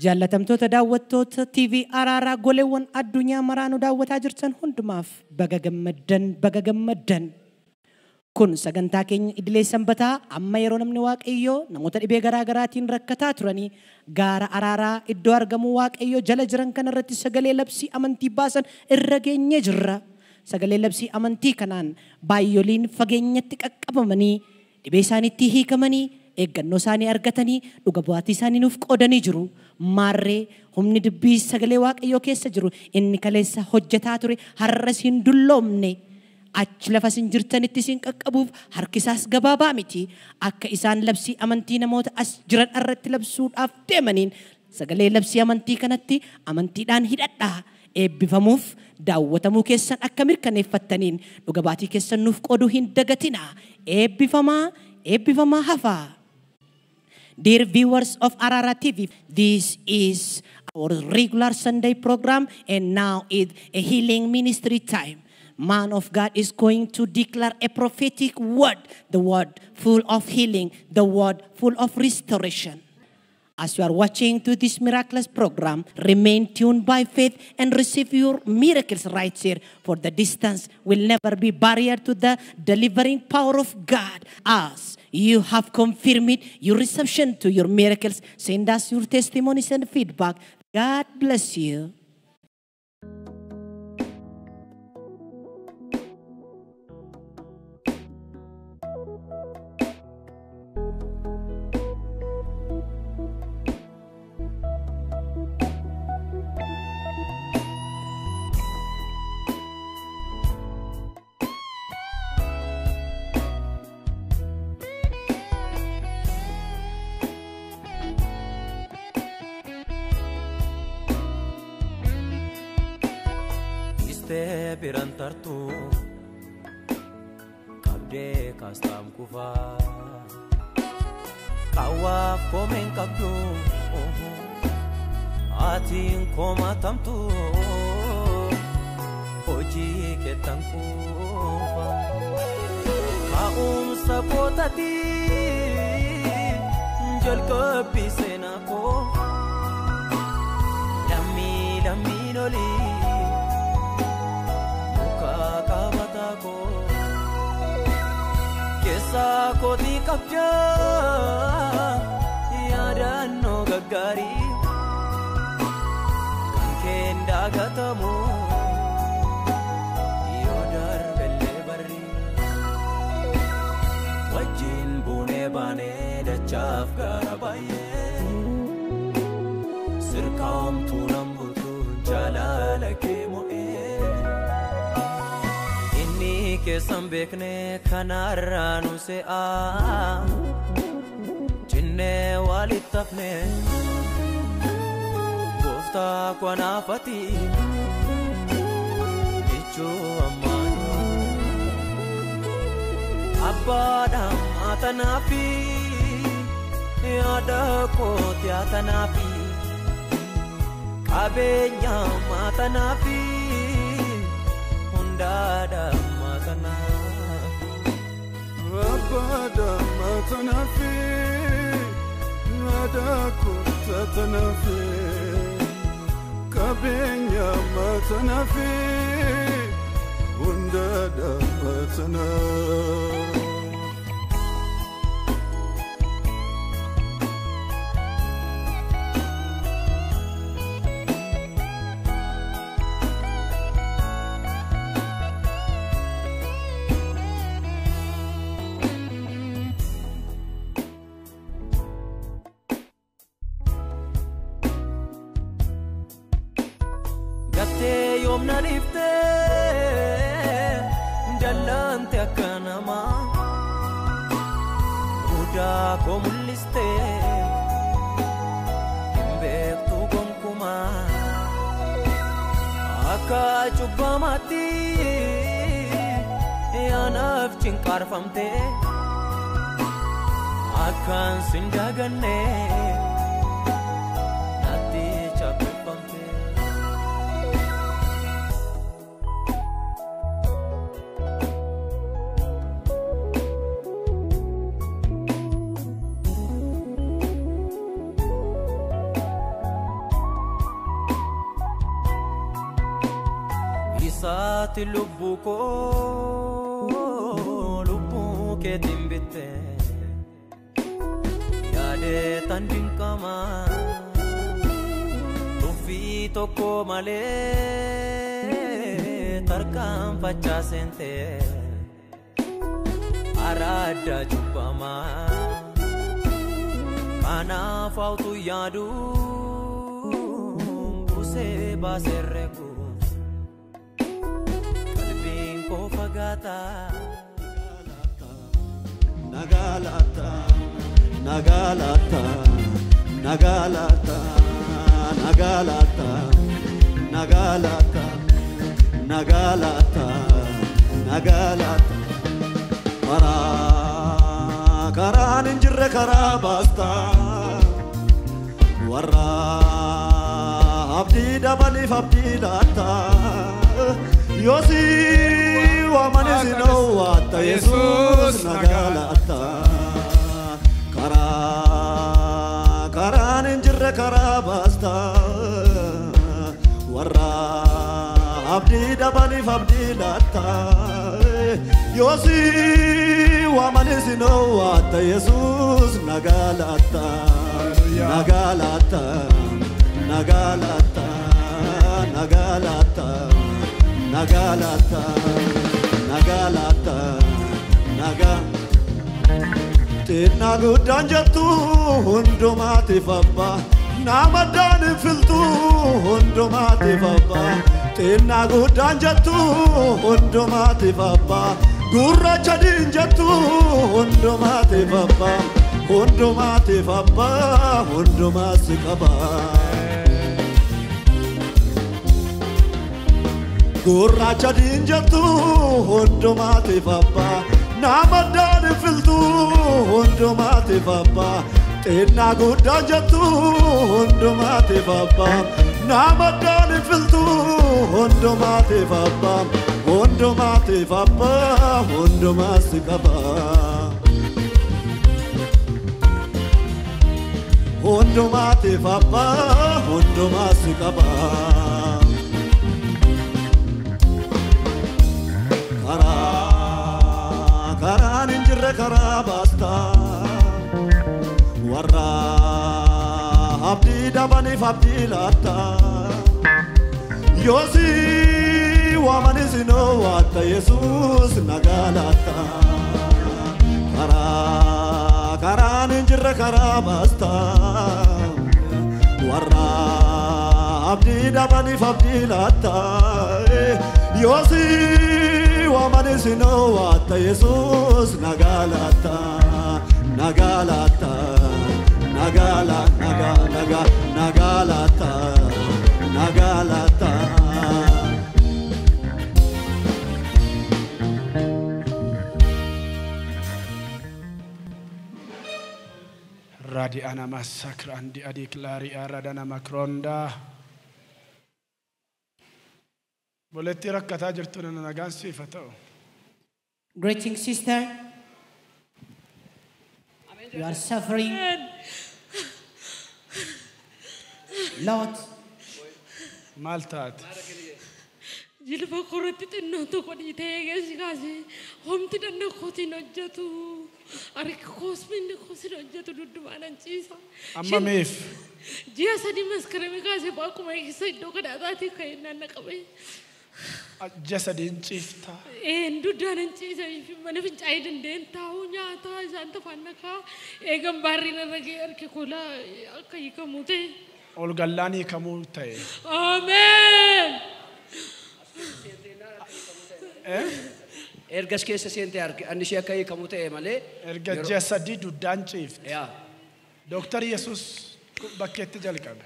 Jaalatamtoota daawwattoota TV ARARA goleewwan addunyaa maraanuu daawwataa jirtan hundumaaf baga gammaddan. Kun sagantaa keenya idilee sanbataa amma yeroo namni waaqayyoo namoota dhibee garaa garaatiin rakkataa turanii gaara ARARAA iddoo argamu waaqayyoo jala jiran kana irratti sagalee labsii amantii baasan irra geenyee jirra. Sagalee labsii amantii kanaan baay'ooliin fageenyatti qaqqabamanii dhibee isaaniitti hiikamanii eeggannoo isaanii argatanii dhuga bu'aatii isaanii nuuf qoodanii jiru. Maarree humni dubbii sagalee waaqayyoo keessa jiru inni kaleessa hojjetaa ture har'as hin dulloomne. Achi lafa isin jirtanitti isin qaqqabuuf harkisaas gabaabaa miti. Akka isaan labsii amantii namoota as jiran irratti labsuudhaaf deemaniin sagalee labsii amantii kanatti amantiidhaan hidhadhaa. Eebbifamuuf daawwatamuu keessan akka mirkaneeffattaniin dhuga baatii keessan nuuf qooduu hin dagatina. Eebbifamaa hafaa. Dear viewers of ARARA TV, this is our regular Sunday program and now is a healing ministry time. Man of God is going to declare a prophetic word, the word full of healing, the word full of restoration. As you are watching to this miraculous program, remain tuned by faith and receive your miracles right here. For the distance will never be barrier to the delivering power of God. As you have confirmed your reception to your miracles, send us your testimonies and feedback. God bless you. Birantartu kabde kastam kufa kawaf komen kabdu atin komatamtu hoji ketan kufa kaum sapotati jalko bisenako lami noli Kesa koti kapja yada no gagari kanken dagatamu yodar belle barri wajin bune bane dachaf garabaye sirkaum tunam butun jalala ke moe keessan beekne kanarraanu se'a cinne walittafne gooftaa kwanaafati ichuu ammaanu abbaadhaan maatanaafi yaada kooti haatanaafi qabeenya maatanaafi hundaadhaan Abada matanafi, ada kota tanafi, kabenya matanafi, undada matanafi. Nalifte jalante akanama uda komuliste imbektu gonkuma aka chubamati yanaf chinkarfamte akan sindaganne nati chapamte ati lubbu ko lubbu keetiin bitte yaade tan dinkama tufi tokko malee tarkaan facaasente arada jubbama kana fautu yaadu buse baserreku kalbin ko fagata nagalata nagalata nagalata nagalata nagalata nagalata nagalata para karan injirre karabasta warra abdi dabali abdi lata yosi wa manizino wa ta Jesus nagalata karan injirre karabasta warra abdi dabali abdi lata yosi wa manizino wa ta Jesus nagalata nagalata nagalata nagalata nagalata nagalata naga Tina gudan jattu hundumati fabba namadan filtu hundumati fabba Tina gudan jattu hundumati fabba gurra chadin jattu hundumati fabba hundumati fabba hundumasi kaba gurra chadin jattu hundumati fabba namadan filtu hundumati fabba Tina gudan jattu hundumati fabba namadan filtu hundumati fabba hundumati fabba hundumasi kaba hundumati fabba hundumasi kaba karan injirre karabasta warra abdi dabani abdi lata yosi wa manizino wa ta Jesus nagalata karan injirre karabasta warra abdi dabani abdi lata yosi wa manizino wa ta Jesus nagalata nagalata nagala naga naga nagalata nagalata Radi ana masakra andi adik lari aradana makronda boletti rakkata jirtu na nagaan sifatao Greeting, sister. You are suffering. Lord. maltat Jilfa korratti xinnoo tokko dhiitee geessikaase homti danna kootiin hojjetu harki koosminni koosin hojjetu duddumaan ciisa. amma meef Ji'a sadii maskarame kaase bakkuma keessa iddoo kadhataatii ka'ee naanna qabee. jasadin cifta Duddaan ciisa mana fincaa'ee dandeen taa'uu nyaataa isaan tafaan nakaa eegan baarriin irra ga'ee harki koolaa akka hiikamuu ta'e. ol gallanii kamuu ta'e Amen. ergas keessa seente arge anni ishee akka hiikamuu ta'e malee erga jasadii duddaan cifte yaa Dr. Yesus bakkeetti jalqabe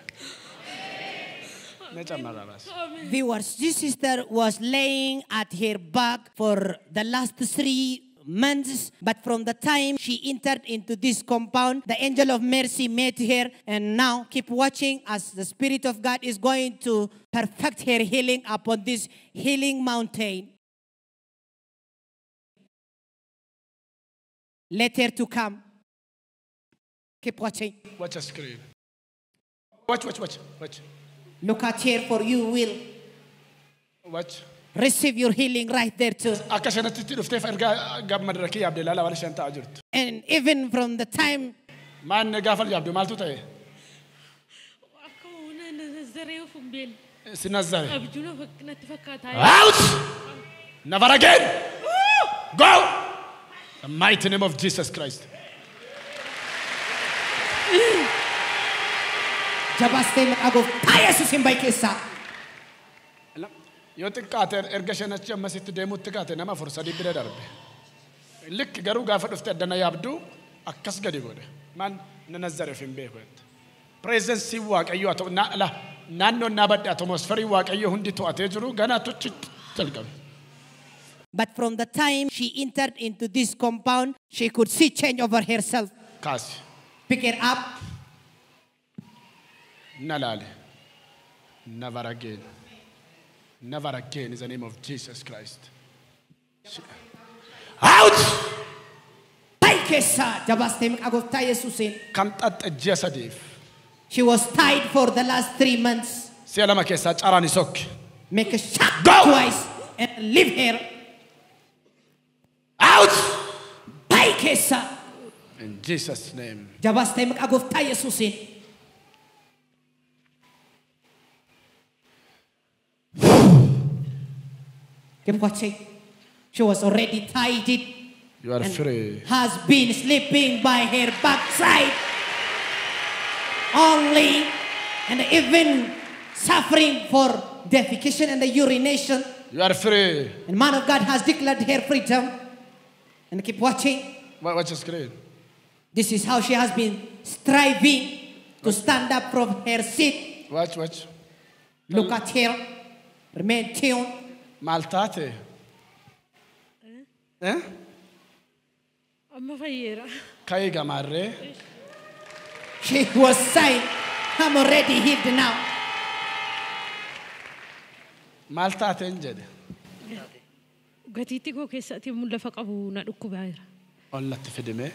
Viewers, this sister was laying at her back for the last 3 months, but from the time she entered into this compound, the angel of mercy met her, and now keep watching as the Spirit of God is going to perfect her healing upon this healing mountain. Let her to come. Keep watching. watch a screen watch Look at her, for you will. watch Receive your healing right there too. Akka shanatti itti dhuftee ergaa gammada rakii yaabdee laala waan shan ta'a jirtu. And even from the time Maan gaafal yaabdu maaltu ta'e? Akka una nazaree fumbeel. Sinazare. Abjuuna natti fakkaata. Out! Never again! Go! The mighty name of Jesus Christ. Jabastee maqaa gooftaa Yesuusiin baay'ee keessaa. Yoo xiqqaate erga shanachi ammasitti deemuutti kaate nama fursadii bira darbe. Likki garuu gaafa dhufte addana yaabdu akkas gadi godhe. Man nanazare fin beeku. Presence waaqayyo ato naannoo naabadde atmosferii waaqayyo hundi to'atee jiru ganaa tuchi jalqabe. But from the time she entered into this compound, she could see change over herself. Kaasi. Pick it up. Nalale. Never again. Never again is the name of Jesus Christ. Out! Kam xaxxe ji'a sadiif. She was tied for the last 3 months. Si'a lama keessaa caraan isokki. Make a shot Go! twice and leave her. Out! In Jesus' name. Keep watching. She was already tied it. You are free. Has been sleeping by her backside only, and even suffering for defecation and the urination. You are free. And man of God has declared her freedom. And keep watching. Watch the screen. This is how she has been striving to stand up from her seat. Watch. Look at her. Remain tuned. Maltate. Amma fayyera. Kai gamarre. She was saying, I'm already healed now. Maltate injede. Gatiitti koo keessatti mul'afa qabu na dhukkubaayira. Ollatti fidime.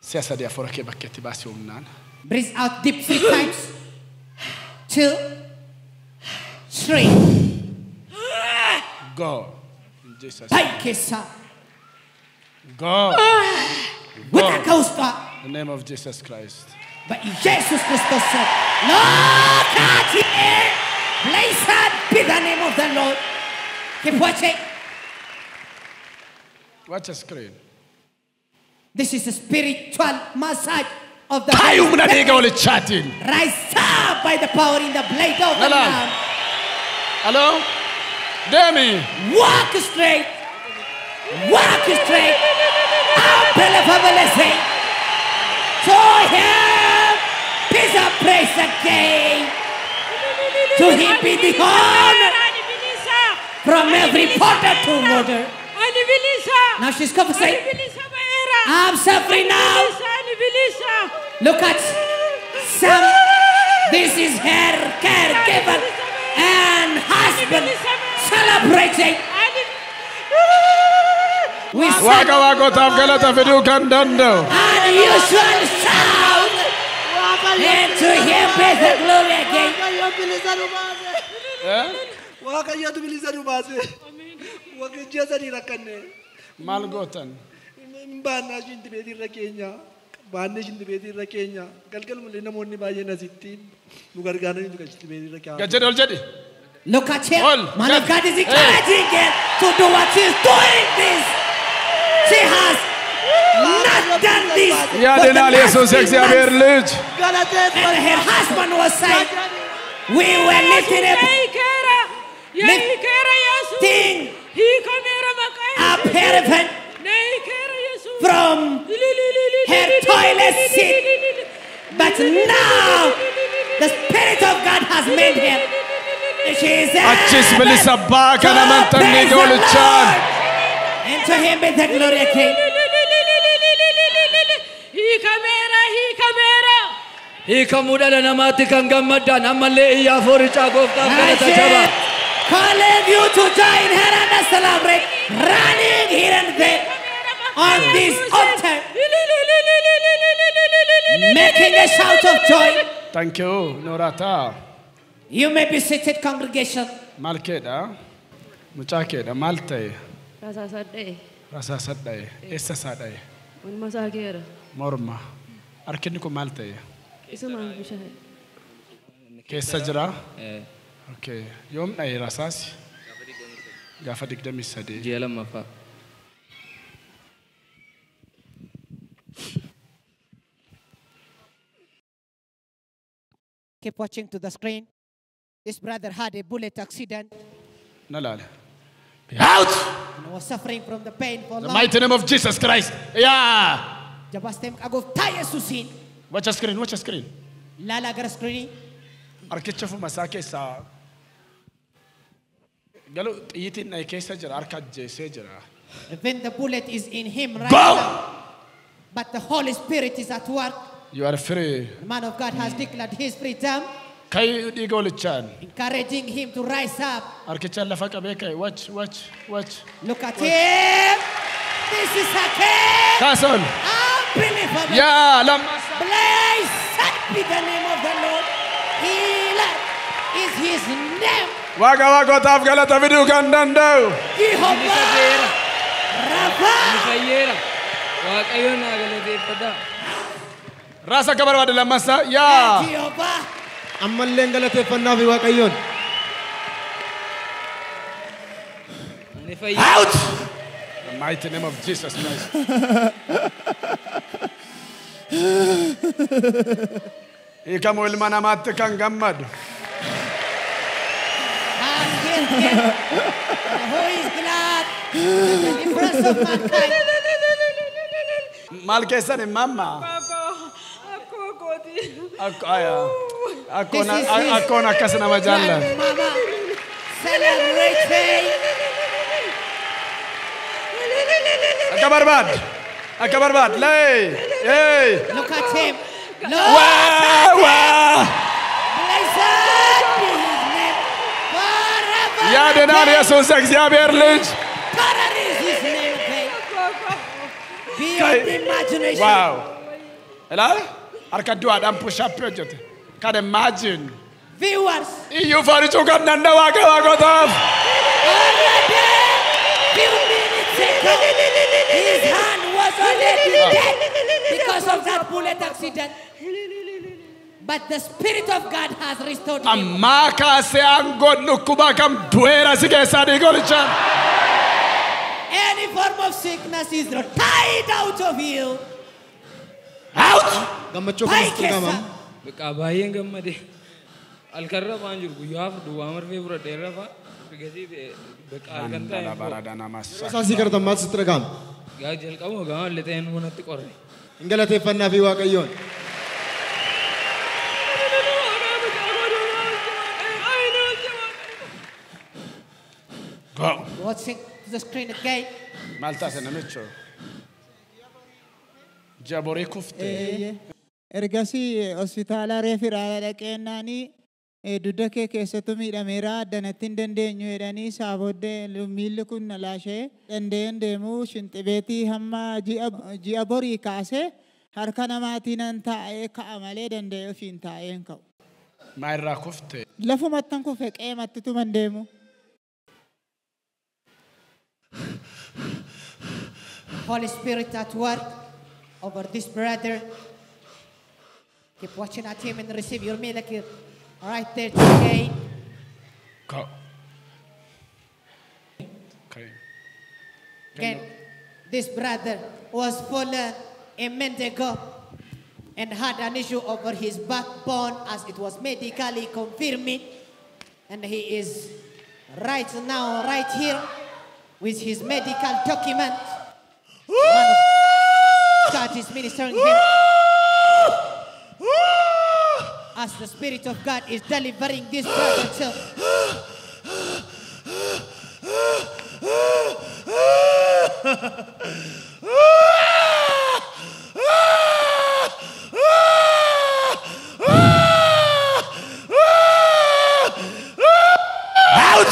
Si'a sadii afura kee bakkeetti baasii humnaan. Breathe out deep 3 times. 2, 3. Go. In Jesus' Pai name. kesa. Go. Wita Go. kausta. In the name of Jesus Christ. But Jesus Christus said, Lord, at here, blessed be the name of the Lord. Keep watching. Watch the screen. This is a spiritual massage of the Kai Holy umna Spirit. dega ole chatting. Rise up by the power in the blade of the Hello. Lamb. Hello? Demi. Walk straight. Walk straight. Unbelievable. To him, peace and praise again. To him be the honor from every porter to water. Now she's confessing. I'm suffering now. Look at Sam. This is her caregiver and husband celebrating. We sing Waka taaf galata fiduu kan danda'u. unusual sound. And to him be the glory again. Waaqayyotu bilisa nu baase. Waaqni sadi rakkanne. Maal gootan? Baannaa shinti beetii irra keenya. Baannee shinti beetii irra keenya. Galgal mul'ee namoonni baay'een asittiin nu gargaaranii nu shinti beetii irra keenya. Gajjadee ol jedhi. Look at him. All. Man of God is Hey. encouraging her to do what she's doing this. She has not done this. for the Yaadinaa last Yesuus 3 እግዚአብሔር months. ልጅ. And her husband was saying, we were lifting up up heaven from her toilet seat. But now the Spirit of God has made her. She is Achis bilisa abbaa kana amantanni goolchaan. And to him be the glory again. Hiikamuu dhala namaatti kan gammaddan ammallee iyyaa foorichaa gooftaaf I galata said, jaba. calling you to join her and celebrate, running here and there on this altar, making a shout of joy. Thank you, Noorata. You may be seated, congregation. Malkeeda. Muchakeeda. Malte. Rasa sadde. Rasa sadde. Essa sadde. Un masakera. Morma. Arkini ko malte. Isuma bishahe. Keessa jira. Okay. Yoom dhaye rasaasi. Gaafa 23. Ji'a lammaffaa. Keep watching to the screen. This brother had a bullet accident Nalale. Be out! and was suffering from the pain for The long. mighty name of Jesus Christ. Yeah. Jabastem agov TAYE susin. Watch a screen. Watch a screen. Lala gar screen. Arkicha fu masake sa. Galu yitin na keessa jira. Arka jese jira. When the bullet is in him right Go! now, but the Holy Spirit is at work. You are free. The man of God has declared his freedom, Kai digolichan. encouraging him to rise up. Arkicha lafa kabe kai. Watch. Look at him. This is a king. Castle. Unbelievable. Yeah. Lamasa. Blessed be the name of the Lord. Healer is his name. Waga taaf galata video kan danda'u. Jehovah. Rafa. Fayyera. Waaqayyoon haa galateeffadhaa. Rasa kabar wada lamasa. Yeah. Jehovah. Ammallee galateeffannaa fi waaqayyoon. Ani fayyera. Out. The mighty name of Jesus Christ. Ikamu ilma namaatti kan gammadu. And here came who is glad the deliverance of mankind. Maal keessan mamma. Akkoon akkas nama jaallan. Mama celebrating. Akka barbaad. Lay. Look at him. Wow. Blessed be his name forever. Yaadannaan Yesuus እግዚአብሔር ልጅ. God is his name, okay? Beyond imagination. Wow. Ilaal harka du'aadhaan push up hojjete. Can imagine. Viewers, Iyyuu faarichuu kan danda'u waaqotaaf. already few minutes ago, his hand was already dead because of that bullet accident. But the Spirit of God has restored him. Ammaa kaasee aangoon dhukkubaa kam du'eera si keessaa diigolichaan. Any form of sickness is tied out of you. Out! Gammachuu TAYE keessatti keessan. qabam. Beekaa baay'een gammade. Alkarra waan jiru guyyaaf duwwaa marfee fudhadheerra fa'a. Biqiltii beekaa halkan ta'e. Saasii gartan maal sitti dhaga'ama? Gaa jalqabuma gaama illee ta'een manatti qorre. Hin galateeffannaa fi waaqayyoon. Go. Watching the screen again. Maal taate namicho? Jaborii kuftee. Ergasii hospitaala reefiraadha dhaqeennaanii dudda kee keessattuu miidhameera addanatti hin dandeenyu jedhanii isaa booddee miilli kun na laashee dandeen deemuu shinxibeetii hamma ji'a borii kaasee harka namaatiin nan taa'ee ka'a malee danda'ee ofiin taa'een ka'u. Maa irraa kuftee? Lafumattan kufe qeematti tuman deemu. Holy Spirit at work over this brother. Keep watching at him and receive your miracle right there today. Go. Okay. Again, this brother was fallen a month ago and had an issue over his backbone as it was medically confirmed. And he is right now, right here, with his medical document. Man of God is ministering him. As the Spirit of God is delivering this brother too. Out!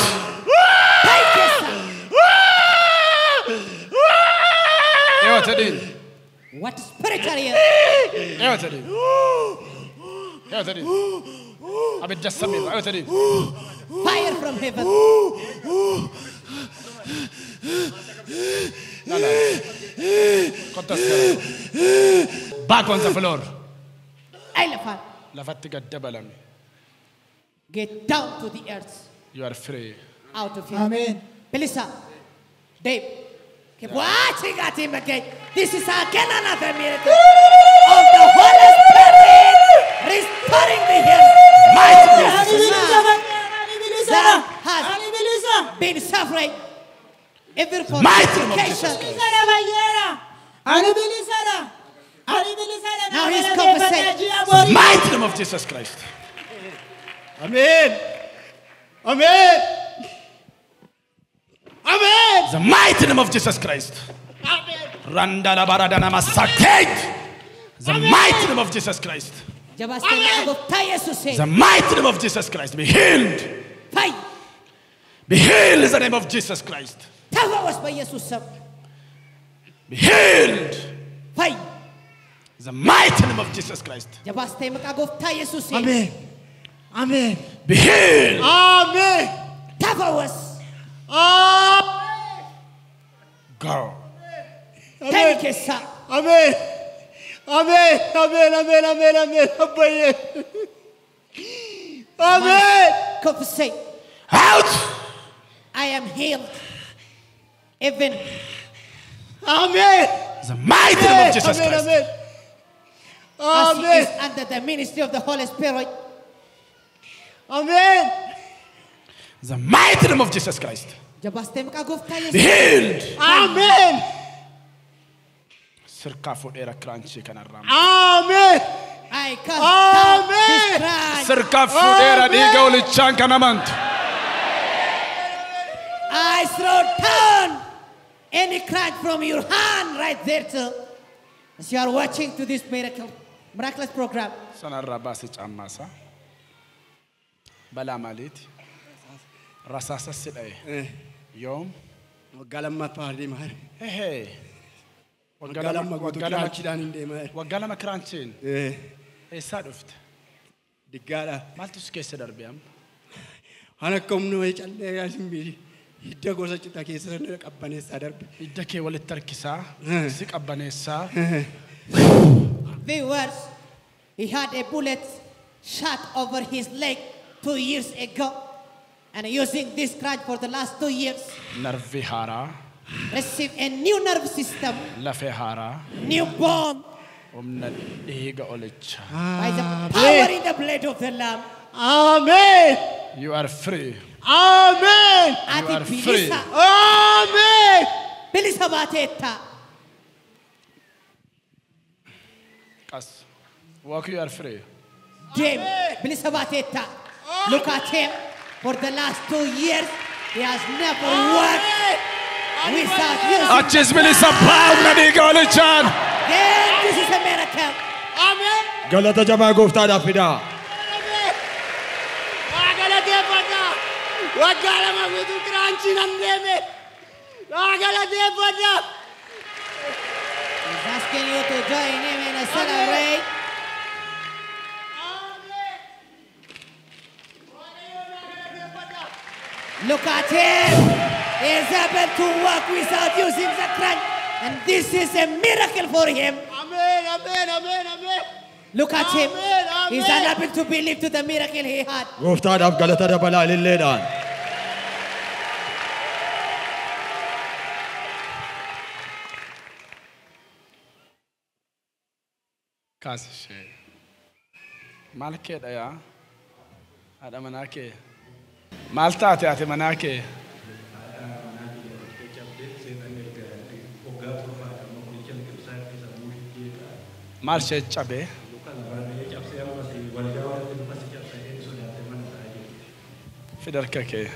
What spirit are you? Abidda samii ayotanii. Fire from heaven. Back on the floor. Elephant. Lafatti gad dabalame. Get down to the earth. You are free. Out of here. Amen. Melissa, Dave, keep watching at him again. This is again another miracle of the Holy Spirit restoring the health. That has been suffering every fortification. Now he's compensating. Mighty name of Jesus Christ. Amen. Amen. Amen. The mighty name of Jesus Christ. Randala baradana Masarat. The mighty name of Jesus Christ. The mighty name of Jesus Christ. Be healed. Be healed in the name of Jesus Christ. Be healed. The mighty name of Jesus Christ. Amen. Amen. Be healed. Amen. Go. Amen. Amen. Amen. Amen. Amen. Amen. Amen. Amen. Compensate. Out. I am healed. Even. Amen. The mighty name of Jesus Amen. Christ. Amen. As he Amen. is under the ministry of the Holy Spirit. Amen. The mighty name of Jesus Christ. Be Amen. healed. Amen. Sirka fudera kranchi kanarram. Amen. I cast down this crime. Sirka fudera diga ulichan kanamant. I throw down any crime from your hand right there too. As you are watching to this miraculous program. Sanarra basi chamasa. Bala malit. Rasasa sidae. Yom. Waggalamma paardi maar. Hey. Waggalamma guutuu kiraanchiidhaan hin deemaa. Waggalama kiraanchiin. Eessaa dhufte? Diggaadha. Maaltu si keessa darbe amma? Ana komnu wayii callee yaasin biiri. Hidda gosa citaa keessa sana qabbaneessaa darbe. Hidda kee walitti harkisaa. Si qabbaneessaa. Viewers, he had a bullet shot over his leg 2 years ago. And using this crutch for the last 2 years. Narvi haaraa. Receive a new nerve system. Lafee haaraa. New bone. Humna dhiiga olicha. By the power in the blood of the Lamb. Amen. You are free. Amen. You are free. Amen. Bilisa bateta. Kas. Walk, you are free. Jim, Bilisa bateta. Look at him. For the last 2 years, he has never worked without using. Achis bilisa paamna dhiiga olichaan. Then this is a miracle. Amen. Galata jabaa gooftaadhaaf fidaa. Galateeffadha. Waggalama guutuu kiraanchiin hin deeme. Galateeffadha. He's asking you to join him and celebrate. Look at him. He is able to walk without using the crutch. And this is a miracle for him. Amen. Amen. Amen. Amen. Look at him. Amen, He's amen. unable to believe to the miracle he had. Gooftaadhaaf galata dabalaa ililleedhaan. Kaasishee. Maal keedha yaa? Haadha manaa kee. Maal taate ati manaa kee? Maal ishee cabee? Fidarka kee.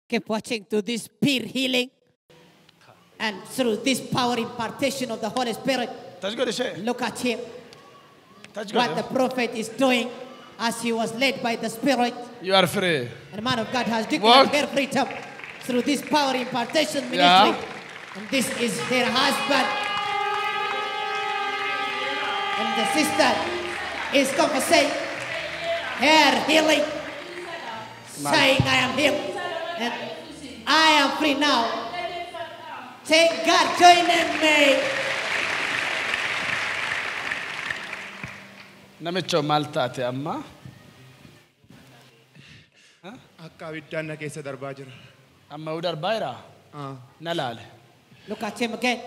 Keep watching to this peer healing. And through this power impartation of the Holy Spirit, Touch God ishee. look at him. Touch What the God. prophet is doing as he was led by the Spirit. You are free. And the man of God has declared Walk. her freedom through this power impartation ministry. Yeah. And this is her husband. And the sister is confessing her healing, saying, I am healed and I am free now. Thank God, joining me. Namicho maltaate amma. Akka abiddaan na keessa darbaa jira. Amma u darbaa nalaale. Look at him again.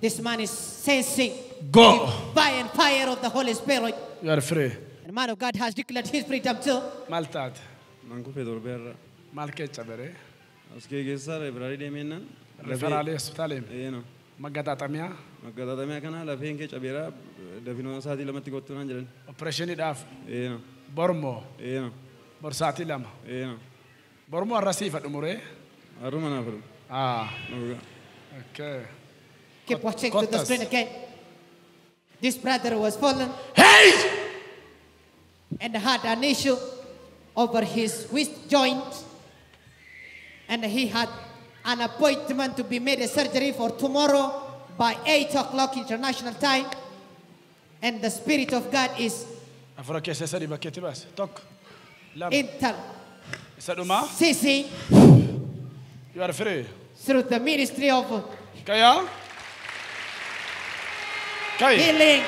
This man is sensing Go. the fire and fire of the Holy Spirit. You are free. And the man of God has declared his freedom too. Maltaate. Manku fedor berra. Maal keessa bere. Askee geessa referaalii deemeennan. Referaalii hospitaalee. Eeno. Maggadaaxamiyaa. Maggadaaxamiyaa kana lafeen kee cabeera dafinoo isaatii lamatti kottuu naan jedhan. Operaashiniidhaaf. Eeno. Bormoo. Eeno. Borsaatii lama. Eeno. Bormoo arrasiifa dhumuree. Haruma naaf dhumu. Okay. Keep watching to the screen again. This brother was fallen. Hey! And had an issue over his wrist joint. And he had an appointment to be made a surgery for tomorrow by 8 o'clock international time. And the Spirit of God is Afura keessa sadi bakkeetti baase. Tokko. Lama. inter Isa dhumaa. CC You are free. through the ministry of Kaya. Kaya. healing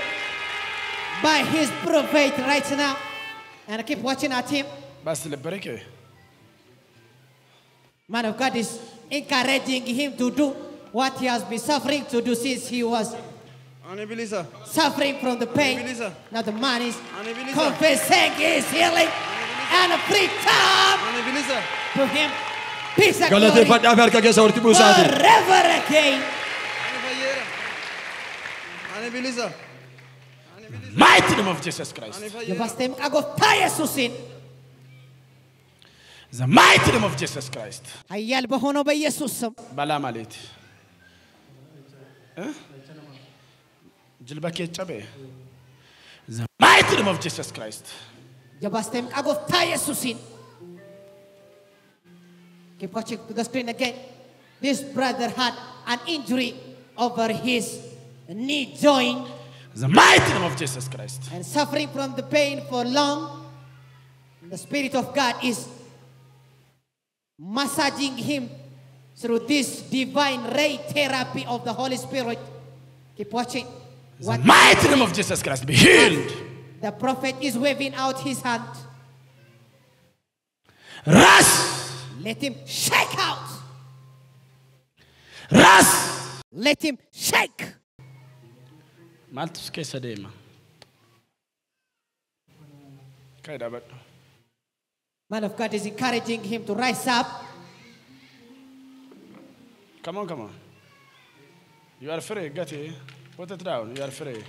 by his prophet right now. And keep watching at him. Bas lebereke. Man of God is encouraging him to do what he has been suffering to do since he was suffering from the pain. Now the man is confessing his healing and a free time to him. Peace and glory Galateeffadhaaf harka keessa walitti buusaati. forever again. Mighty name of Jesus Christ. Jabastem Gooftaa Yesuusin. The mighty name of Jesus Christ. ኃያል በሆነው በኢየሱስ ስም Bala maleti. Jilba kee cabe. The mighty name of Jesus Christ. jabastem Gooftaa Yesuusin. Keep watching to the screen again. This brother had an injury over his knee joint The mighty name of Jesus Christ. and suffering from the pain for long. The Spirit of God is massaging him through this divine ray therapy of the Holy Spirit. Keep watching. The mighty name of Jesus Christ. Be healed. The prophet is waving out his hand. Rush. Let him shake out. Rush. Let him shake. Maltus keessa deema. Kaya dapat. Man of God is encouraging him to rise up. Come on, come on. You are free, Gati. Put it down. You are free.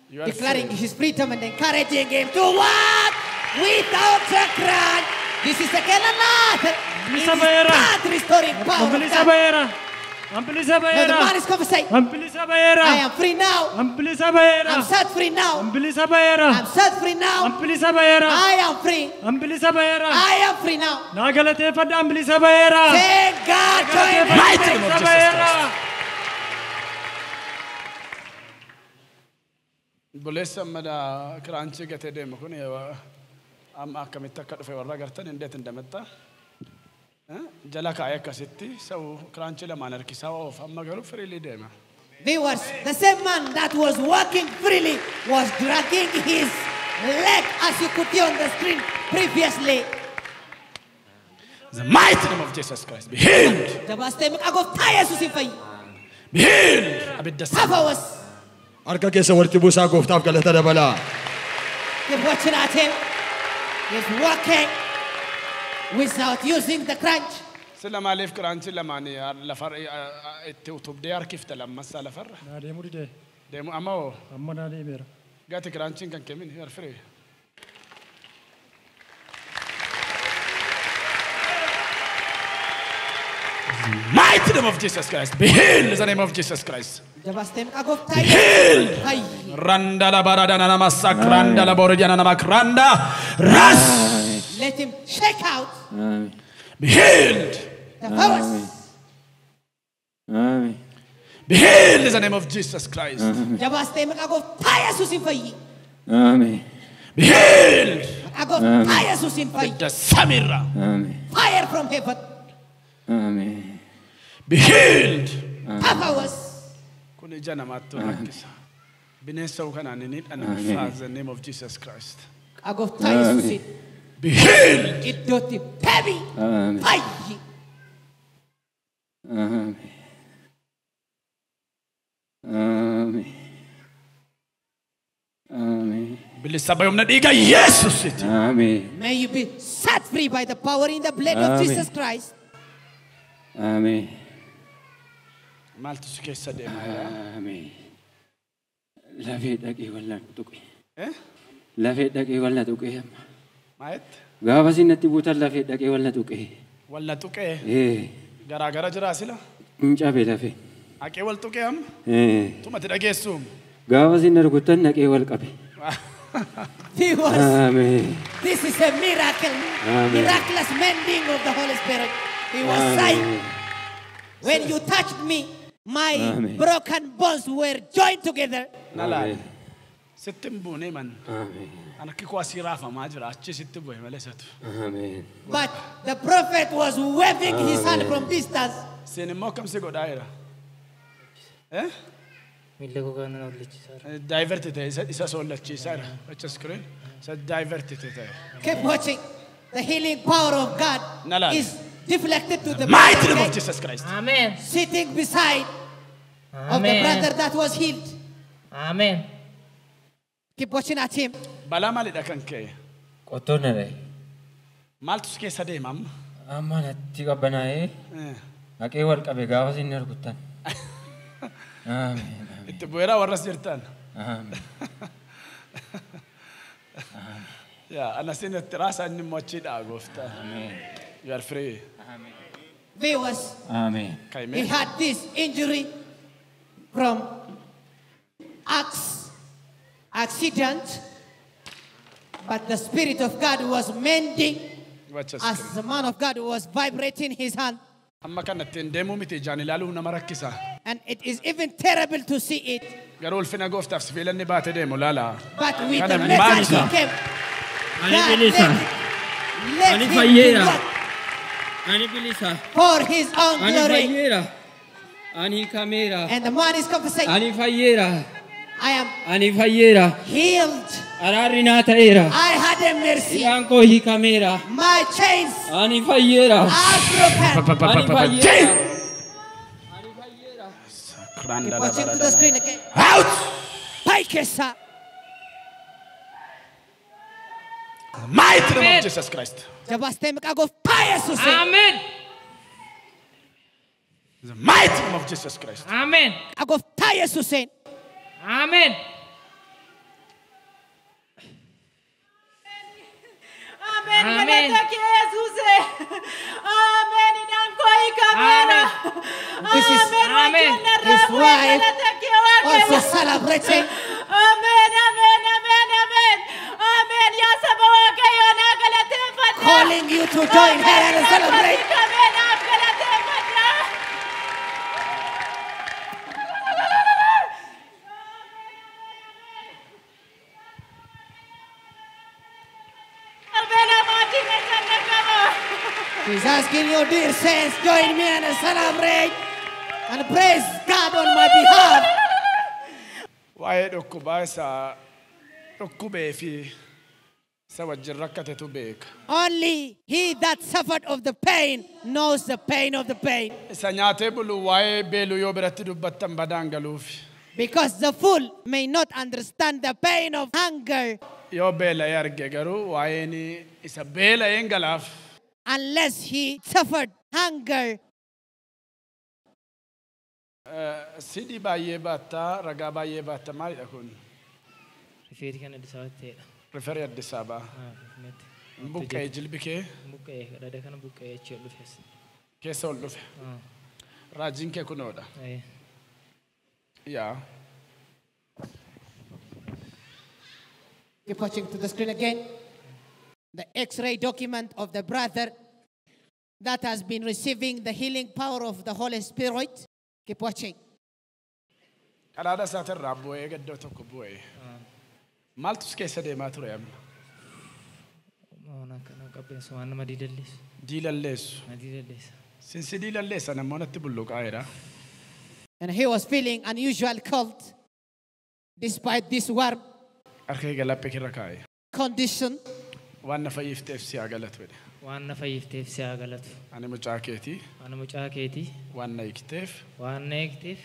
You are Declaring free. his freedom and encouraging him to walk without a crutch. This is a Galatoomaa. It is God restoring power. Now the man is confessing, I am free now. I'm set free now. I'm set free now. I am free. I am free now. Thank God. Mighty name of Jesus Christ. Bulesa mada kranchi gate deemu kun amma akkamitti akka dhufe warra gartan indeet indametta jala kaa'ee akkasitti sau kranchi lamaan harkisaa oof amma garuu freely deema. Viewers, the same man that was walking freely was dragging his leg, as you could see on the screen previously. The mighty name of Jesus Christ. Be healed. Be healed. Abidda Powers. Harka keessa walitti buusaa gooftaaf galata dabalaa. Keep watching at him. He's walking without using the crunch. Sila maalif kranchi lamaanii lafar itti utubdee harkifta lammasaa lafarra. Deemu dide. Deemu amma oo. Amma naa deemeera. Gati kranchiin kan kemin you are free. Mighty name of Jesus Christ. Be healed in the name of Jesus Christ. Be healed. Randa la baradana namasak randa la borodiana namakranda. Ras. Let him shake out. Be healed. The powers. Be healed in the name of Jesus Christ. Amen. Be healed. Fire Jesus in fire. The Samira. Amen. Fire from heaven. Amen. Be healed. Powers. Kuni jana matto rakisa. Binesa ukana nini and Father, in the name of Jesus Christ. Fire Jesus. Be healed. It dirty baby. Fire. Amen. Amen. Amen. Amen. May you be set free by the power in the blood of Jesus Christ. Amen. Amen. Lafee dhaqee wallaan tuqe. Lafee dhaqee wallaan tuqe. Maayet? Gaafa sinatti buutan lafee dhaqee wallaan tuqe. Wallaan tuqe? Garaagara jira sila? Hin cabe lafee. Haqee wal tuqe amma? Tumatti dhageessuum? Gaafa sinna rukutan dhaqee wal qabe. Amen. This is a miracle. Miraculous mending of the Holy Spirit. He was saying, when you touched me, my broken bones were joined together. Nala. Sittimbu neman. Anakki ko asirafa majra achi sittimbu malesatu. Amen. But the prophet was waving his hand from distance. Senemo kam se godaaira. Diverted isa sollachisara. Just screen. So diverted. Keep watching. The healing power of God is deflected to the mighty name of Jesus Christ. Amen. Sitting beside of the brother that was healed. Amen. Keep watching at him. Bala malida kanke. Qotonare. Maltus ke sade mam. Amma natti qabanae. Haqee wal qabe gaafa sinna rukutan. Amen. Itti bu'eera warras jirtan. Amen. Yeah, ana sinatti raasa inni mochidha goofta. Amen. You are free. Amen. Viewers. Amen. He had this injury from accident, but the Spirit of God was mending as the man of God was vibrating his hand. And it is even terrible to see it. But with the message he came, let him do what? For his own glory. And the man is confessing, I am healed. I had a mercy. My chains are broken. Keep watching to the screen again. Out! Paikesa. Mighty name of Jesus Christ. Amen. The mighty name of Jesus Christ. Amen. Amen. Amen. This is his wife also celebrating. Calling you to join her and celebrate. He's asking you, dear saints, join me and celebrate and praise God on my behalf. Why Only he that suffered of the pain knows the pain of the pain. Because the fool may not understand the pain of hunger unless he suffered hunger. Sidi baay'ee baatta ragaa baay'ee baatta maalidha kun? Rifeeti kan Addis Ababaatti. Rifeeri Addis Ababaa. Buqqee jilbi kee? Buqqee dhadha kana buqqee achi ol dhufe. Keessa ol dhufe. Raajiin kee kunoodha. Yeah. Keep watching to the screen again. The X-ray document of the brother that has been receiving the healing power of the Holy Spirit. Keep watching. Maaltu keessa deemaa ture amma? Mana kana qabeen waan nama diilalleessu. Diilalleessu. Diilalleessa. Sinsi diilalleessa namoonni bulluqaa'eera. And he was feeling unusual cold despite this warm Harka galappee kirra kaa'e. condition. Waan na fayyifteef si haa galatu. Waan na fayyifteef si haa galatu. Ani mucaa keetii. Ani mucaa keetii. Waan na eegteef. Waan na eegteef.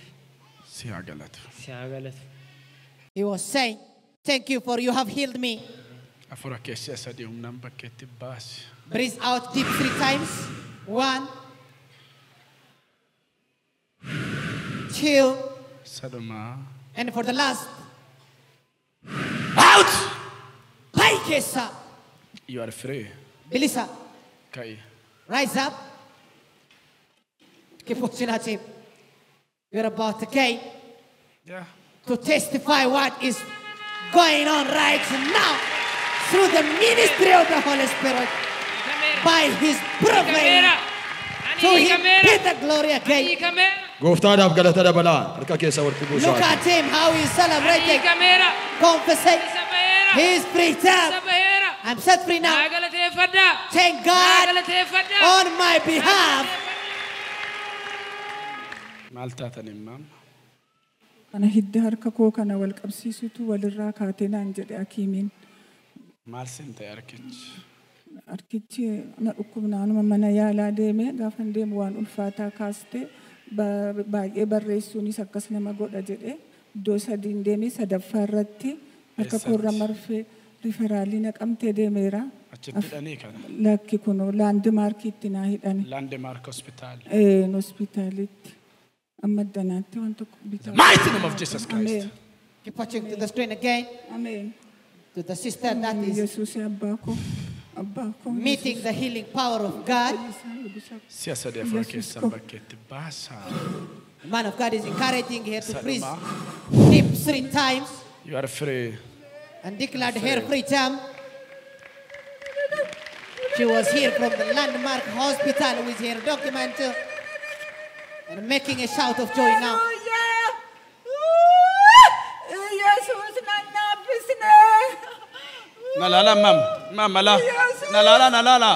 Si haa galatu. Si haa galatu. He was saying, thank you for you have healed me. Afura keessaa sadii humnaan bakkeetti baasi. Breathe out deep 3 times. 1, 2, Saduma. and for the last. Out! Hai kesa. You are free. Bilisa, Kai. rise up. Keep watching at him. We're about to go to testify what is going on right now through the ministry of the Holy Spirit by His prophet. To Him be the glory again. Gooftaadhaaf galata dabalaa. Harka keessa walitti buusaa. Look at him, how he's celebrating. Confessing. He is free now. I'm set free now. Thank God on my behalf. Maal taatan imam? Ana hidda harka koo kana wal qabsiisutu walirraa kaatee naan jedhe hakiimiin. Maal sinte arkichi? Arkichi na dhukkubnaanuma mana yaalaa deeme gaafan deemu waan ulfaataa kaaste baay'ee barreessuunis akkas nama godha jedhe iddoo sadiin deemee sadaffaa irratti akka korra marfee riferaalii naqamtee deemeera. Achitti hidhanii kana? Lakki kunoo laandimaarkiitti naa hidhani. Laandimaark hospitaal. Hospitaalitti. Amma danaatti waan tokko bitaa. Mighty name of Jesus Christ. Keep watching to the screen again. Amen. To the sister that is Yesuus abbaa koo. meeting the healing power of God. Siasa dia afura keessan bakkeetti baasa. The man of God is encouraging her to breathe deep 3 times. You are free. And declared her freedom. She was here from the landmark hospital with her document and making a shout of joy now. Nalala mam mala. Nalala.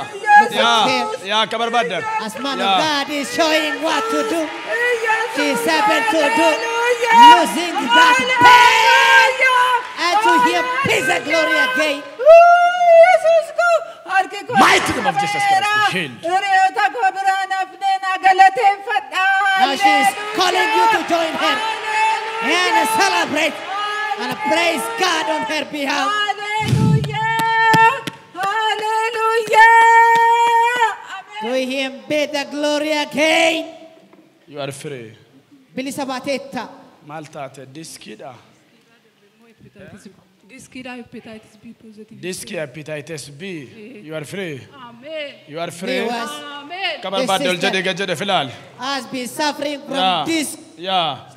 Ya kabar badar. As man of God is showing what to do. She's able to do losing that pain and to hear peace and glory again. Mighty name of Jesus Christ, be healed. Now she is calling you to join her and celebrate and praise God on her behalf. To Him be the glory again. You are free. Bilisa batetta. Maltate diskida. Diskida hepatitis B positive. Diski hepatitis B. You are free. Amen. You are free. Amen. Kabar badal jade filal. Has been suffering from this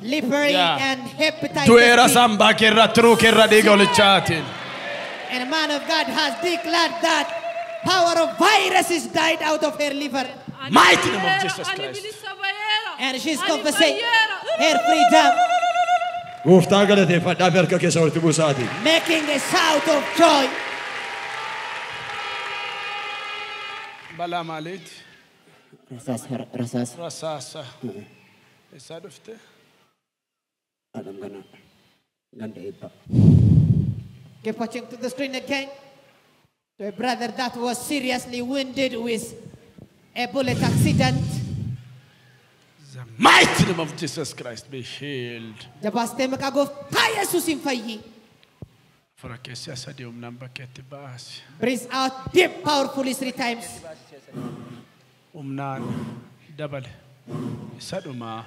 slippery and hepatitis Tu era B. samba kerra tru kerra digolichatin. And a man of God has declared that power of viruses died out of her liver. Mighty name of Jesus Christ. And she's confessing her freedom, Gooftaa galateeffadhaa fi harka keessa walitti buusaati. making a shout of joy. Bala malit. Rasas. Rasasa. Isa dufte. Adam ganda Ebba. Keep watching to the screen again. To a brother that was seriously wounded with a bullet accident. The mighty name of Jesus Christ be healed. Jabaste makagof Taayyee susin fayyi. For a case as a dium number keti bas. Breathe out deep powerfully 3 times. Umnan double. Saduma.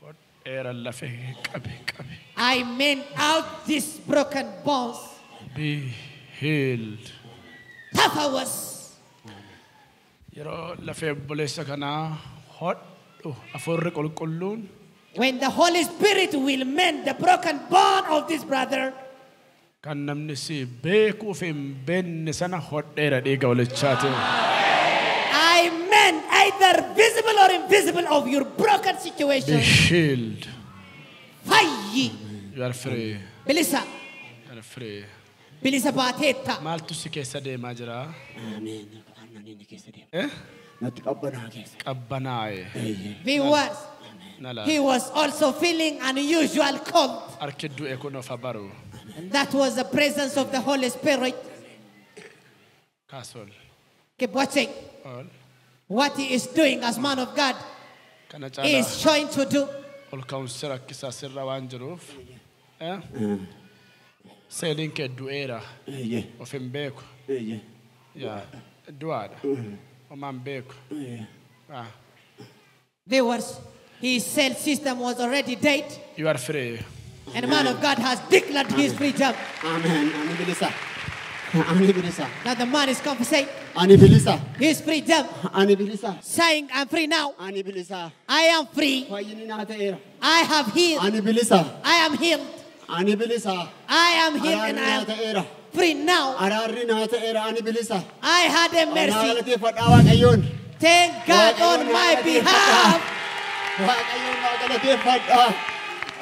What era lafe kabi. I mend out these broken bones. Be healed. Tafawas. Yero lafe bolesa kana hot aforre kolkolun. When the Holy Spirit will mend the broken bone of this brother, Kan namni si beeku fin ben sana hot era diga walichate. I mend either visible or invisible of your broken situation. Be healed. Fayyi. You are free. Bilisa. You are free. Bilisa baatetta. Maaltu si keessa deemaa jira? Ameen. Annani keessa deema. Eh? Natti qabbanaa keessa. Qabbanaa'e. Viewers. He was also feeling unusual cold. Harki du'e kun of baru. And that was the presence of the Holy Spirit. Kaasol. Keep watching. Ol. What he is doing as man of God. Kana He caalaa. is trying to do. Ol ka'umsi rakkisaa sirra waan jiruuf. Seeliin kee du'eera. Of hin beeku. Yaa. Du'aadha. Omaan beeku. Viewers, his cell system was already dead. You are free. And the man of God has declared his freedom. Amen. Ani bilisa. Ani bilisa. Now the man is confessing Ani bilisa. his freedom. Ani bilisa. Saying, I'm free now. Ani bilisa. I am free. Fayyini naa ta'eera. I have healed. Ani bilisa. I am healed. Ani bilisa. I am healed and I am ta'eera. free now. Araarri naa ta'eera. Ani bilisa. I had a mercy. Galateeffadhaa Waaqayyoon. Thank God on my behalf. Waaqayyoon naa galateeffadhaa.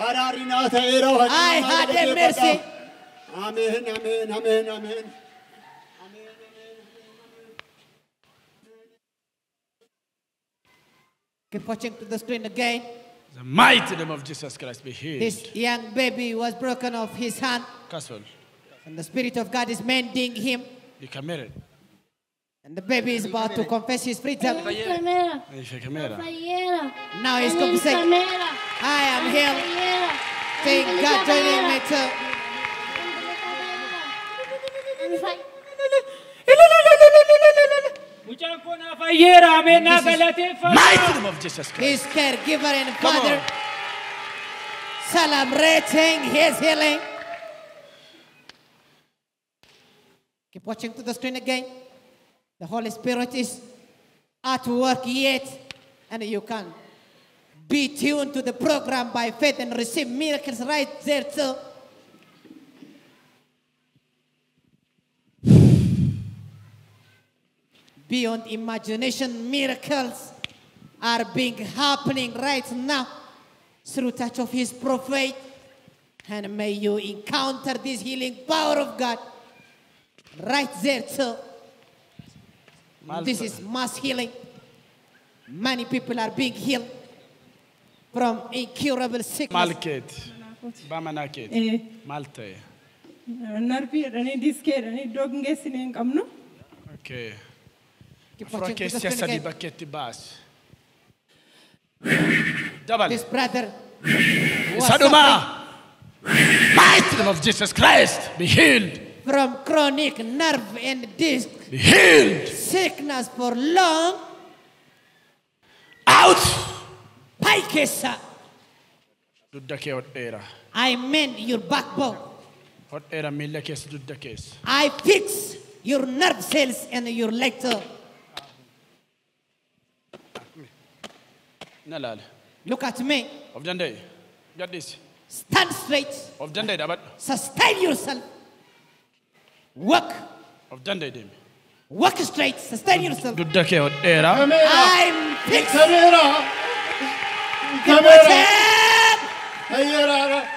Araarri naa ta'eera. I had a mercy. Amen. Amen. Amen. Amen. Keep watching to the screen again. The mighty name of Jesus Christ be healed. This young baby was broken off his hand. Kaasol. And the Spirit of God is mending him. Ikamere. And the baby is about to confess his freedom. Ikamera. Now he's confessing, I am healed. Thank God joining me too. Mighty name of Jesus Christ. His caregiver and father celebrating his healing. Keep watching to the screen again. The Holy Spirit is at work yet, and you can be tuned to the program by faith and receive miracles right there too. Beyond imagination, miracles are being happening right now through touch of his prophet. And may you encounter this healing power of God right there too. This is mass healing. Many people are being healed from incurable sickness. Malket. Bamanaket. Malte. Okay. Frakesia sadi baketi bas. This brother Saduma. Mighty name of Jesus Christ be healed. From chronic nerve and disc be healed. Sickness for long. Out. Paikesa. Duddake hot era. I mend your backbone. Hot era millakes duddakes. I fix your nerve cells and your leg too. Nalal. Look at me. Of Jande. Got this. Stand straight. Of Jande dabat. Sustain yourself. Walk. Of Jande dim. Walk straight. Sustain yourself. Duddake hot era. I'm fixed.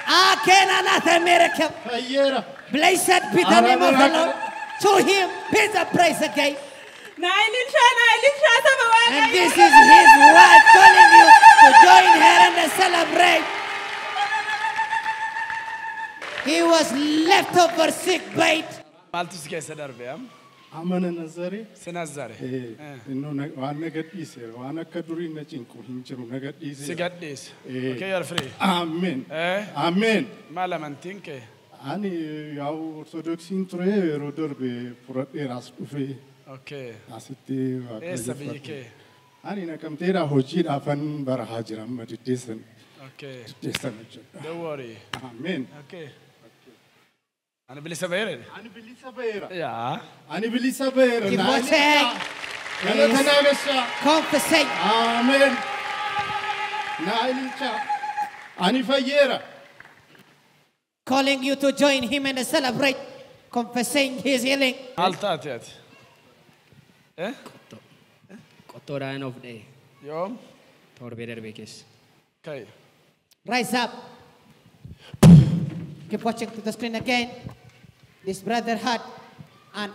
I can another miracle. Blessed be the name of the Lord. To him be the praise again. And this is his word calling you to join her and celebrate. He was left over sick bait. Maltis kesa darbe. Amana Nazare. Senazare. No, one negative, one academy nachinku, hinchu negative. Sigat this. Okay, you're free. Amen. Amen. Malamantinke. Ani yau Orthodox intre rodorbe for Erasmufe. Okay. Asiti. Esa bike. Ani nakamtera hojir afan barahajiram meditation. Okay. Don't worry. Amen. Okay. Ani bilisa bayre. Ani bilisa bayra. Yeah. Ani bilisa bayra. Keep watching. Confessing. Amen. Nailicha. Ani fayera. Calling you to join him and celebrate. Confessing his healing. Altatiat. Eh? Toora of day. Yom. Toora better bekes. Okay. Rise up. Keep watching to the screen again. This brother had an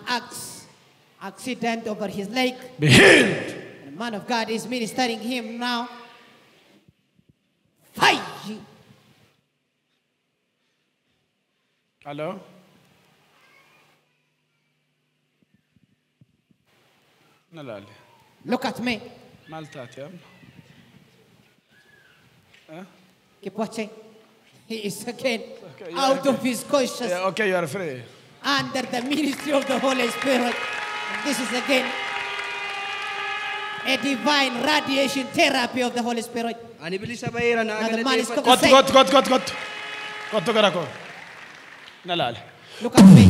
accident over his leg. Be healed. And the man of God is ministering him now. Fight. Hello? Nalali. Look at me. Maltatiam. Keep watching. He is again out of his consciousness. Yeah, okay, you are free. Under the ministry of the Holy Spirit. This is again a divine radiation therapy of the Holy Spirit. Now the man is Got. Nalali. Look at me.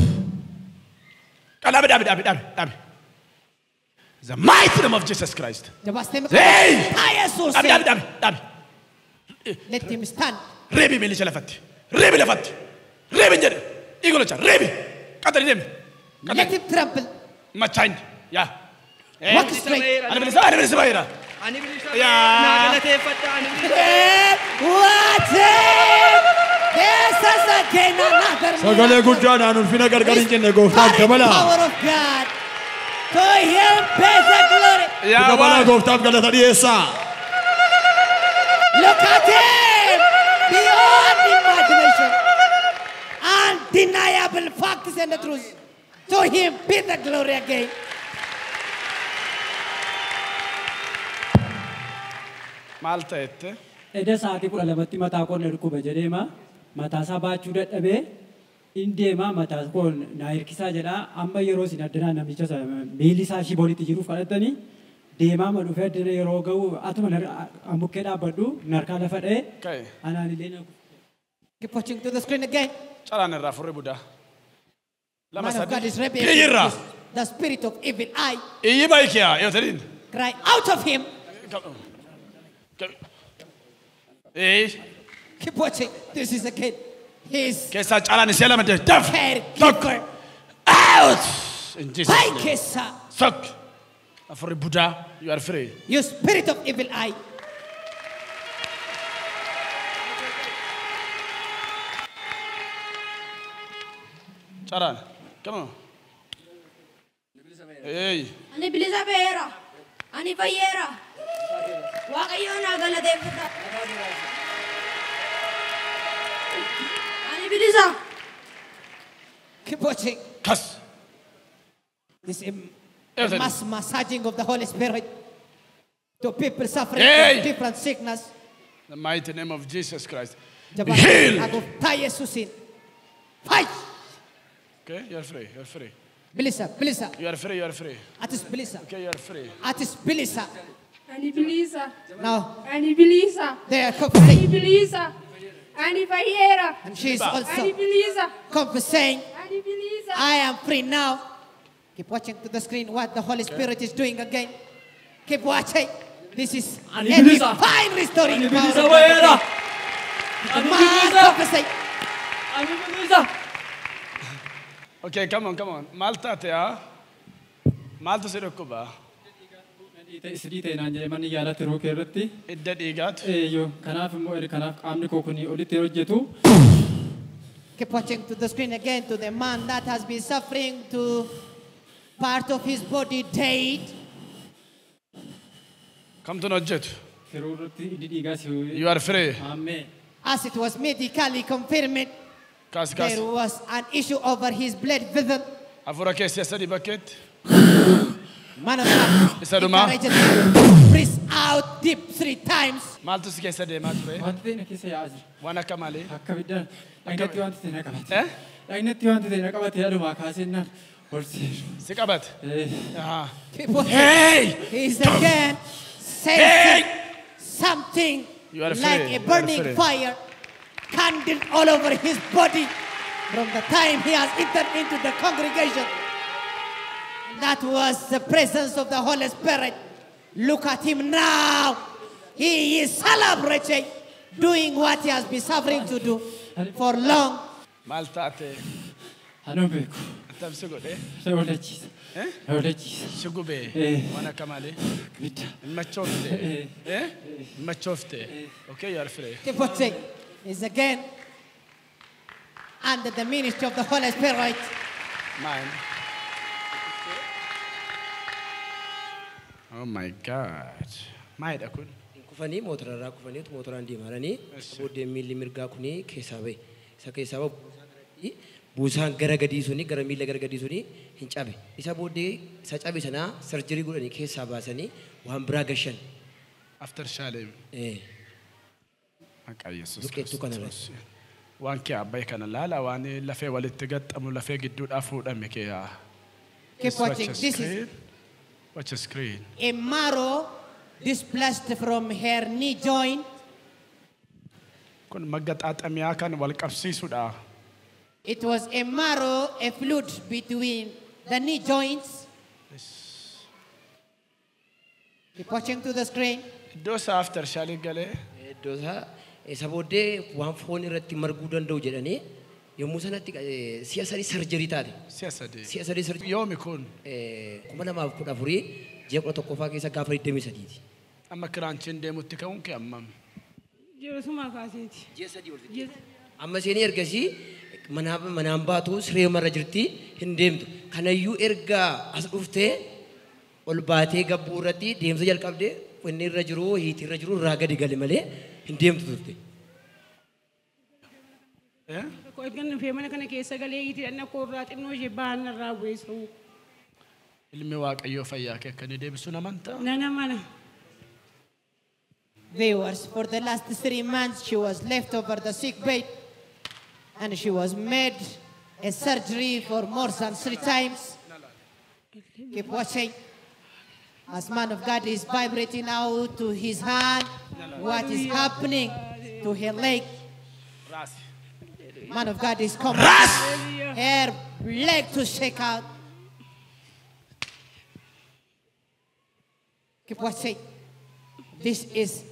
The mighty name of Jesus Christ. Hey! Let him stand. Rebi milisha lafatti. Rebi lafatti. Rebi njede. Igolocha. Rebi. Katari dem. Let him trample. Machain. Yeah. Walk straight. Ani bilisa bayira. Ani bilisa. Yeah. Nagalate fatta ani bilisa. What? Yes, again another. Sagale guddaa naan ulfina gargar hin jenne gooftaan dabala. Power of God. To him be the glory. Dabala gooftaaf galata dhiyeessa. Look at him. Beyond imagination. Undeniable facts and the truth. To him be the glory again. Malta ette. Eda saati kudha lamatti mataa koon dhukkuba jedheema mataa isaa baachuu dadhabee indeema mataa koon na hirkisaa jedha amma yeroo sin addanaa namicha miilli isaa shiboolitti jiruuf kadhatanii deemaa ma dhufee addana yeroo ga'u atuma ambukkee dhaabbadhu narkaa lafa dha'ee anaan illee na. Keep watching to the screen again. Chalaan irraa furri budaa. Lama Man of God sadi. is rebelling. The spirit of evil eye. Iyyi baayikiyaa yoo tadin. Cry out of him. Keep watching. This is again his Keessaa chalaan isee lama dee daf. caregiver. Out. In Jesus' Bye, name. Kesa. Suck. Furri budaa. You are free. You spirit of evil eye. Chalaan. Come on. Hey. Ani bilisa beera. Ani fayyeera. Waaqayyoon haa galateeffadha. Ani bilisa. Keep watching. Kas. This is a mass massaging of the Holy Spirit to people suffering Hey! from different sickness. The mighty name of Jesus Christ. Be Jabal healed. Agov Taayyee Susin. Fight! Okay, you are free. You are free. Bilisa, Bilisa. You are free. You are free. Atis Bilisa. Okay, you are free. Atis Bilisa. Ani bilisa. Now, Ani bilisa. they are Ani confessing. bilisa. Ani fayyeera. And she is Ani also bilisa. confessing, Ani bilisa. I am free now. Keep watching to the screen what the Holy Spirit is doing again. Keep watching. This is a divine restoring power of God. The man confessing. Okay, come on. Malta te ah. Malta se rukkuba. Sidii ta'e naan jedhee manni yaalaa tiruu kee irratti. Idda dhiigaatu. Eeyyoo kanaaf immoo kanaaf qaamni koo kun olitti hojjetu. Keep watching to the screen again to the man that has been suffering to part of his body dead. Come to hojjetu. Tiruu irratti hiddi dhiigaas. You are free. Amen. As it was medically confirmed, Kas. there was an issue over his blood vessel. Afura keessi asadi bakkeetti. Man of God, Isa dhumaa. breathe out deep 3 times. Maaltu si keessa deemaa ture? Wanti ta'e na keessa yaa'aa jira. Waan akka malee? Akka biddaan dhagnatti wanti ta'e na qabate. Dhagnatti wanti ta'e na qabate yaaduma kaasennaan ol seeru. Si qabate? Keep watching. He's again sensing something You are free. like a You are burning free. fire candle all over his body from the time he has entered into the congregation. That was the presence of the Holy Spirit. Look at him now. He is celebrating, doing what he has been suffering to do for long. Maal taate? Anuu beeku. Attam si godhe? Na walachiisa. Na walachiisa. Si gubee? Waan akka malee? Bidda. Machoofte? Machoofte? Okay, you are free. Keep watching. He's again under the ministry of the Holy Spirit. Mine. Oh my God. Maal dha kun? Kufanii mootorarraa kufanii mootoraan deemaranii booddee miilli mirgaa kuni keessaa bahe. Isa keessaa bahu buusaan gara gadhiisuni gara miilla gara gadhiisuni hin cabe. Isa booddee isa cabe sanaa sarjirii godhanii keessaa baasanii waan biraa gashan. After Shalem. Maqaa Yesuus Buqqeettuu kanarratti. Kiristoos. Waan kee abbaa kana laala waan lafee walitti gaxxamu lafee gidduudhaa fuudhame kee yaa. Keep watching. This is Watch the screen. a marrow displaced from her knee joint. Kun maggaxaaxamiyaa kan wal qabsiisudha. It was a marrow, a fluid between the knee joints. Keep watching to the screen. Iddoo isaa after Shalem galee. Iddoo isaa isa booddee waan foon irratti marguu danda'u jedhanii yommuu sanatti si'a sadii sarjarii taate. Si'a sadii. Si'a sadii sarjarii. Yoomi kun? 2014 ji'a 11ffaa keessa gaafa 23ti. Amma kiraanchiin deemutti ka'uun kee ammam? Jeesumaa kaaseeti. Ji'a sadii olti. Amma seenii ergasii manaan baatu siree marra jirti hin deemtu. Kanayyuu erga as dhuftee ol baatee gabbuu irratti deemsa jalqabdee inni irra jiru hiiti irra jiru irraa gadi gale malee hin deemtu turte. Ko ergan dhufee mana kana keessa galee hiiti dhanna koo irraa xinnoo ishee ba'an irraa bu'eessu. Ilmi Waaqayyoo fayyaa kee akka inni deebisu namantaa? Nana mana. Viewers, for the last 3 months she was left over the sick bed and she was made a surgery for more than 3 times. Keep watching. As man of God is vibrating out to his hand, what is happening to her leg? Man of God is coming. Her leg to shake out. Keep watching. This is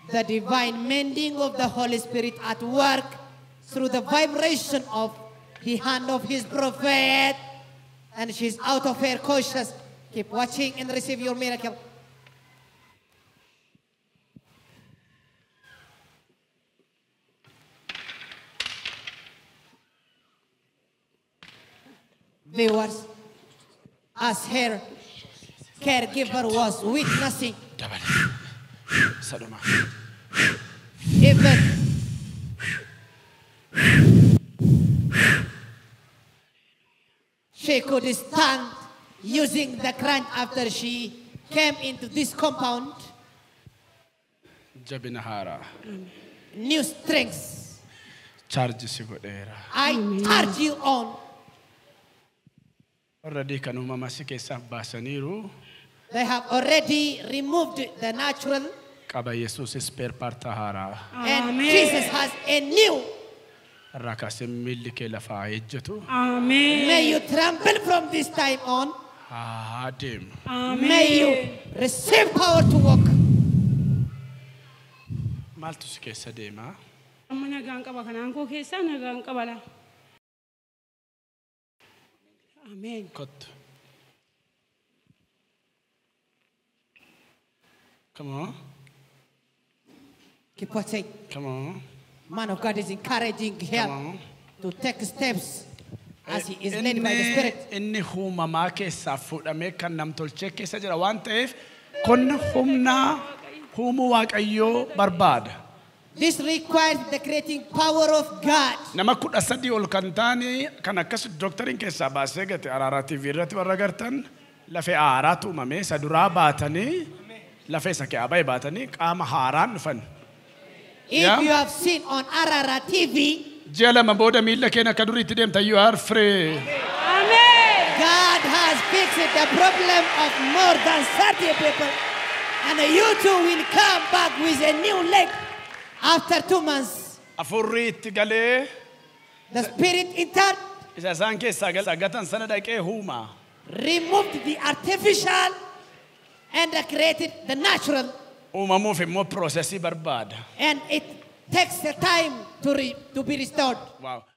the divine mending of the Holy Spirit at work through the vibration of the hand of his prophet. And she's out of her conscious. Keep watching and receive your miracle. Viewers, as her caregiver was witnessing, even she could stand using the crutch after she came into this compound. Jabina haaraa. New strength. Charge si godheera. I charge you on. Already kan uumama si keessaa baasaniiru. They have already removed the natural. Qaba Yesuus spare part haaraa. And Jesus has a new. Irraa kaasee miilli kee lafaa ejjetu. Amen. May you tremble from this time on. Adeem. May you receive power to walk. Maaltu si keessa deema? Amma nagaan qaba kanaan koo keessaa nagaan qabala. Amen. Kottu. Come on. Keep watching. Come on. Man of God is encouraging her to take steps as he is led by the Spirit. Inni uumamaa keessaa fuudhamee kan namtolchee keessa jira waan ta'eef kun humna uumuu Waaqayyoo barbaada. This requires the creating power of God. Nama 13 ol kan taane kan akkas doktariin keessaa baasee gate ARARA TV irratti warra gartan lafee haaraatu uumame isa duraa baatanii lafee isa kee abaayee baatanii qaama haaraan dhufan. If you have seen on ARARA TV, ji'a lama booda miilla keenya akka duriitti deemta you are free. Amen. God has fixed the problem of more than 30 people, and you too will come back with a new leg after 2 months. Afurri itti galee. The Spirit entered. Isa isaan keessaa gatan sana dhaqee huuma. Removed the artificial and created the natural. Uumamuuf immoo processii barbaada. And it takes the time to be restored. Wow.